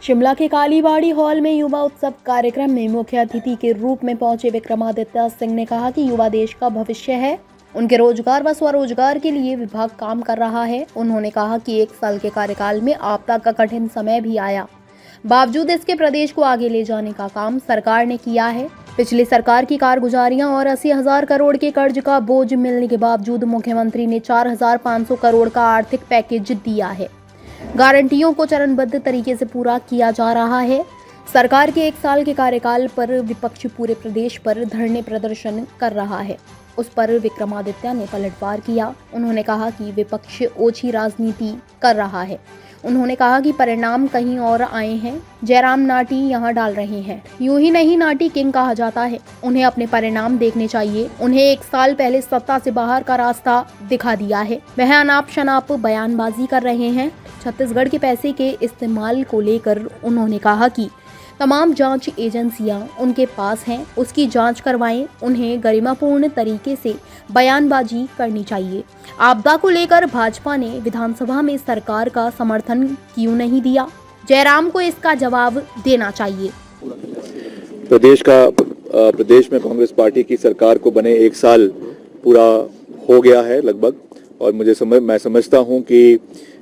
शिमला के कालीबाड़ी हॉल में युवा उत्सव कार्यक्रम में मुख्य अतिथि के रूप में पहुंचे विक्रमादित्य सिंह ने कहा कि युवा देश का भविष्य है। उनके रोजगार व स्वरोजगार के लिए विभाग काम कर रहा है। उन्होंने कहा कि 1 साल के कार्यकाल में आपदा का कठिन समय भी आया, बावजूद इसके प्रदेश को आगे ले जाने का काम सरकार ने किया है। पिछली सरकार की कारगुजारियां और 80,000 करोड़ के कर्ज का बोझ मिलने के बावजूद मुख्यमंत्री ने 4,500 करोड़ का आर्थिक पैकेज दिया है। गारंटियों को चरणबद्ध तरीके से पूरा किया जा रहा है। सरकार के 1 साल के कार्यकाल पर विपक्ष पूरे प्रदेश पर धरने प्रदर्शन कर रहा है। उस पर विक्रमादित्य ने पलटवार किया। उन्होंने कहा कि विपक्ष ओछी राजनीति कर रहा है। उन्होंने कहा कि परिणाम कहीं और आए हैं, जयराम नाटी यहाँ डाल रहे हैं। यूं ही नहीं, नाटी किंग कहा जाता है। उन्हें अपने परिणाम देखने चाहिए। उन्हें 1 साल पहले सत्ता से बाहर का रास्ता दिखा दिया है। वह अनाप शनाप बयानबाजी कर रहे हैं। छत्तीसगढ़ के पैसे के इस्तेमाल को लेकर उन्होंने कहा कि तमाम जांच एजेंसियां उनके पास हैं, उसकी जांच करवाएं। उन्हें गरिमापूर्ण तरीके से बयानबाजी करनी चाहिए। आपदा को लेकर भाजपा ने विधानसभा में सरकार का समर्थन क्यों नहीं दिया? जयराम को इसका जवाब देना चाहिए। प्रदेश में कांग्रेस पार्टी की सरकार को बने 1 साल पूरा हो गया है लगभग, और मैं समझता हूं कि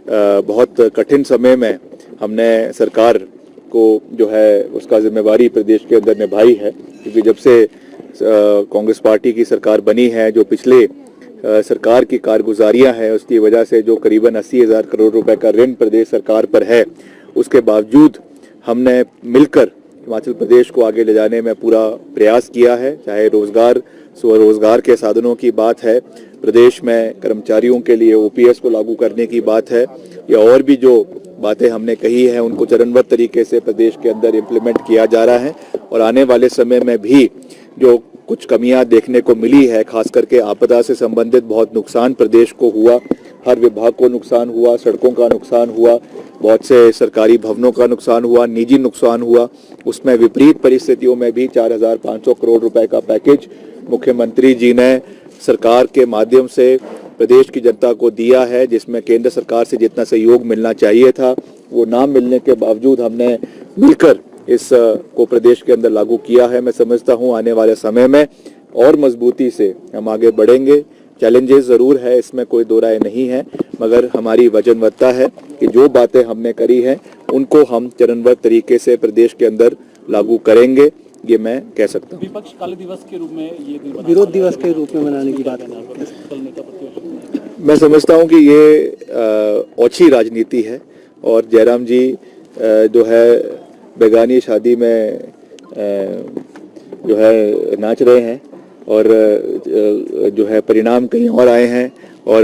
बहुत कठिन समय में हमने सरकार को जो है उसका जिम्मेवारी प्रदेश के अंदर निभाई है। क्योंकि जब से कांग्रेस पार्टी की सरकार बनी है, जो पिछले सरकार की कारगुजारियां हैं, उसकी वजह से जो करीबन 80,000 करोड़ रुपए का ऋण प्रदेश सरकार पर है, उसके बावजूद हमने मिलकर हिमाचल प्रदेश को आगे ले जाने में पूरा प्रयास किया है। चाहे रोजगार, स्वरोजगार के साधनों की बात है, प्रदेश में कर्मचारियों के लिए ओपीएस को लागू करने की बात है, या और भी जो बातें हमने कही है उनको चरणबद्ध तरीके से प्रदेश के अंदर इम्प्लीमेंट किया जा रहा है। और आने वाले समय में भी जो कुछ कमियां देखने को मिली है, खास करके आपदा से संबंधित बहुत नुकसान प्रदेश को हुआ, हर विभाग को नुकसान हुआ, सड़कों का नुकसान हुआ, बहुत से सरकारी भवनों का नुकसान हुआ, निजी नुकसान हुआ। उसमें विपरीत परिस्थितियों में भी 4,500 करोड़ रुपए का पैकेज मुख्यमंत्री जी ने सरकार के माध्यम से प्रदेश की जनता को दिया है, जिसमें केंद्र सरकार से जितना सहयोग मिलना चाहिए था वो ना मिलने के बावजूद हमने मिलकर इस को प्रदेश के अंदर लागू किया है। मैं समझता हूं आने वाले समय में और मजबूती से हम आगे बढ़ेंगे। चैलेंजेस ज़रूर है, इसमें कोई दो राय नहीं है, मगर हमारी वचनबद्धता है कि जो बातें हमने करी हैं उनको हम चरणबद्ध तरीके से प्रदेश के अंदर लागू करेंगे, ये मैं कह सकता हूँ। विपक्ष काले दिवस के रूप में, ये विरोध दिवस के रूप में मनाने की बात है। मैं समझता हूँ कि ये ओछी राजनीति है, और जयराम जी जो है बेगानी शादी में जो है नाच रहे हैं, और जो है परिणाम कहीं और आए हैं, और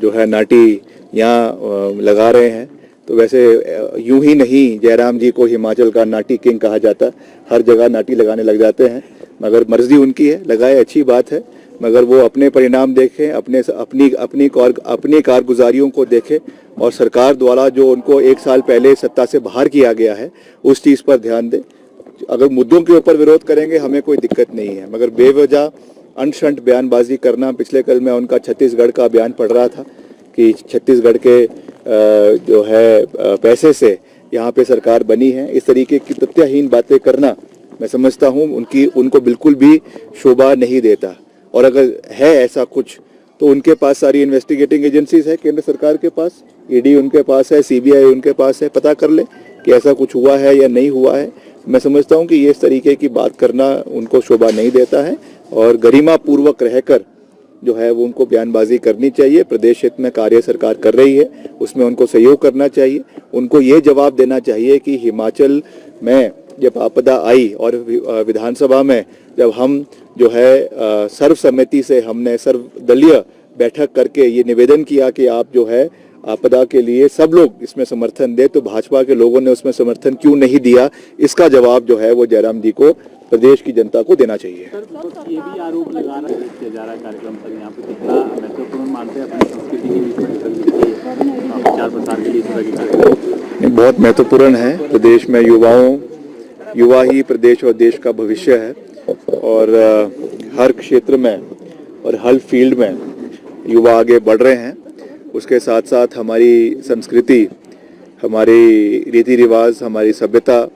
जो है नाटी यहाँ लगा रहे हैं। तो वैसे यूं ही नहीं, जयराम जी को हिमाचल का नाटी किंग कहा जाता, हर जगह नाटी लगाने लग जाते हैं, मगर मर्जी उनकी है, लगाए अच्छी बात है, मगर वो अपने परिणाम देखें, अपनी कारगुजारियों को देखें, और सरकार द्वारा जो उनको 1 साल पहले सत्ता से बाहर किया गया है उस चीज़ पर ध्यान दें। अगर मुद्दों के ऊपर विरोध करेंगे हमें कोई दिक्कत नहीं है, मगर बेवजह अनशंट बयानबाजी करना। पिछले कल मैं उनका छत्तीसगढ़ का बयान पढ़ रहा था कि छत्तीसगढ़ के जो है पैसे से यहाँ पे सरकार बनी है, इस तरीके की तथ्यहीन बातें करना मैं समझता हूँ उनको बिल्कुल भी शोभा नहीं देता। और अगर है ऐसा कुछ तो उनके पास सारी इन्वेस्टिगेटिंग एजेंसीज है केंद्र सरकार के पास, ईडी उनके पास है, सीबीआई उनके पास है, पता कर ले कि ऐसा कुछ हुआ है या नहीं हुआ है। मैं समझता हूँ कि ये इस तरीके की बात करना उनको शोभा नहीं देता है, और गरिमा पूर्वक रहकर जो है वो उनको बयानबाजी करनी चाहिए। प्रदेश हित में कार्य सरकार कर रही है, उसमें उनको सहयोग करना चाहिए। उनको ये जवाब देना चाहिए कि हिमाचल में जब आपदा आई और विधानसभा में जब हम जो है सर्वसम्मति से हमने सर्वदलीय बैठक करके ये निवेदन किया कि आप जो है आपदा के लिए सब लोग इसमें समर्थन दे, तो भाजपा के लोगों ने उसमें समर्थन क्यों नहीं दिया, इसका जवाब जो है वो जयराम जी को, प्रदेश की जनता को देना चाहिए। सर, ये भी आरोप लगा किया जा रहा है कार्यक्रम पर, यहाँ पे कितना महत्वपूर्ण मानते हैं अपनी संस्कृति के प्रचार प्रसार के लिए कार्यक्रम? बहुत महत्वपूर्ण है। प्रदेश में युवा ही प्रदेश और देश का भविष्य है, और हर क्षेत्र में और हर फील्ड में युवा आगे बढ़ रहे हैं। उसके साथ साथ हमारी संस्कृति हमारी रीति रिवाज, हमारी सभ्यता,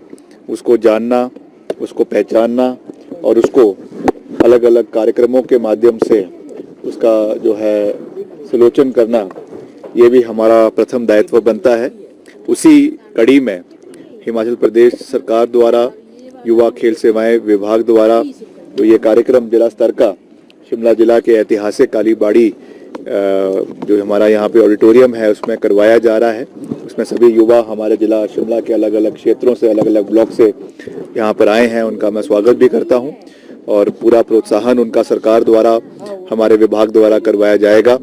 उसको जानना, उसको पहचानना और उसको अलग अलग कार्यक्रमों के माध्यम से उसका जो है सुलोचन करना, ये भी हमारा प्रथम दायित्व बनता है। उसी कड़ी में हिमाचल प्रदेश सरकार द्वारा युवा खेल सेवाएं विभाग द्वारा जो ये कार्यक्रम जिला स्तर का शिमला जिला के ऐतिहासिक कालीबाड़ी जो हमारा यहाँ पे ऑडिटोरियम है उसमें करवाया जा रहा है। उसमें सभी युवा हमारे जिला शिमला के अलग अलग क्षेत्रों से, अलग अलग ब्लॉक से यहाँ पर आए हैं। उनका मैं स्वागत भी करता हूँ और पूरा प्रोत्साहन उनका सरकार द्वारा, हमारे विभाग द्वारा करवाया जाएगा।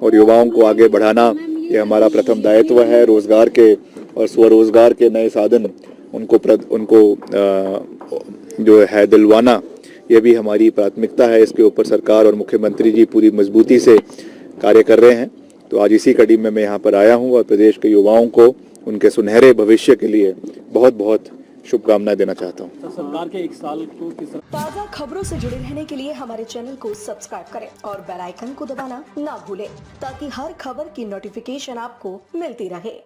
और युवाओं को आगे बढ़ाना ये हमारा प्रथम दायित्व है। रोजगार के और स्वरोजगार के नए साधन उनको जो है दिलवाना, ये भी हमारी प्राथमिकता है। इसके ऊपर सरकार और मुख्यमंत्री जी पूरी मजबूती से कार्य कर रहे हैं। तो आज इसी कड़ी में मैं यहाँ पर आया हूँ और प्रदेश के युवाओं को उनके सुनहरे भविष्य के लिए बहुत बहुत शुभकामनाएं देना चाहता हूँ। सरकार के 1 साल को किस ताज़ा खबरों से जुड़े रहने के लिए हमारे चैनल को सब्सक्राइब करें और बेल आइकन को दबाना ना भूलें ताकि हर खबर की नोटिफिकेशन आपको मिलती रहे।